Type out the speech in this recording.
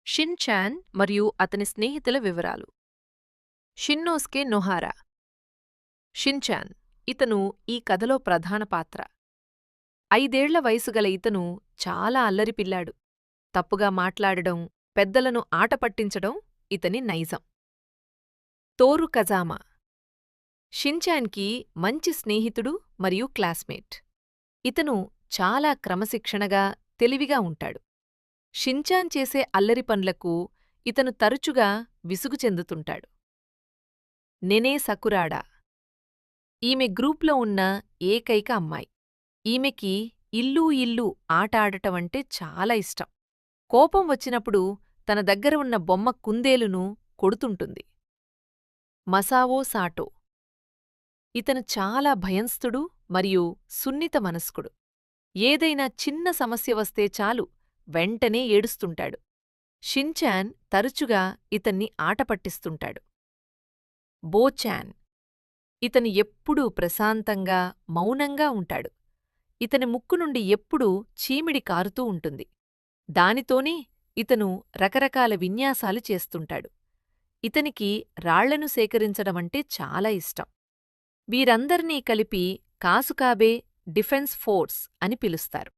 Shin Chan మరియు అతని స్నేహితుల వివరాలు. షిన్నోస్కే నొహారా. షిన్చాన్ ఇతను ఈ కథలో ప్రధాన పాత్ర. 5 ఏళ్ల వయసుగల ఇతను చాలా అల్లరి పిల్లాడు. తప్పుగా మాట్లాడడం, పెద్దలను ఆట పట్టించడం ఇతని నైజం. తోరు కజామా షిన్చాన్కి మంచి స్నేహితుడు మరియు క్లాస్మేట్. ఇతను చాలా క్రమశిక్షణగా, తెలివిగా ఉంటాడు. షిన్చాన్ చేసే అల్లరి పనులకు ఇతను తరచుగా విసుగు చెందుతుంటాడు. నెనే సకురాడా ఈమె గ్రూప్లో ఉన్న ఏకైక అమ్మాయి. ఈమెకి ఇల్లూ ఇల్లూ ఆట ఆడటమంటే చాలా ఇష్టం. కోపం వచ్చినప్పుడు తన దగ్గర ఉన్న బొమ్మ కుందేలును కొడుతుంటుంది. మసావో సాటో ఇతను చాలా భయంస్థుడు మరియు సున్నిత మనస్కుడు. ఏదైనా చిన్న సమస్య వస్తే చాలు వెంటనే ఏడుస్తుంటాడు. షిన్చాన్ తరచుగా ఇతన్ని ఆట పట్టిస్తుంటాడు. బోచాన్ ఇతను ఎప్పుడూ ప్రశాంతంగా, మౌనంగా ఉంటాడు. ఇతని ముక్కు నుండి ఎప్పుడూ చీమిడి కారుతూ ఉంటుంది. దానితోనే ఇతను రకరకాల విన్యాసాలు చేస్తుంటాడు. ఇతనికి రాళ్లను సేకరించడమంటే చాలా ఇష్టం. వీరందర్నీ కలిపి కాసుకాబే డిఫెన్స్ ఫోర్స్ అని పిలుస్తారు.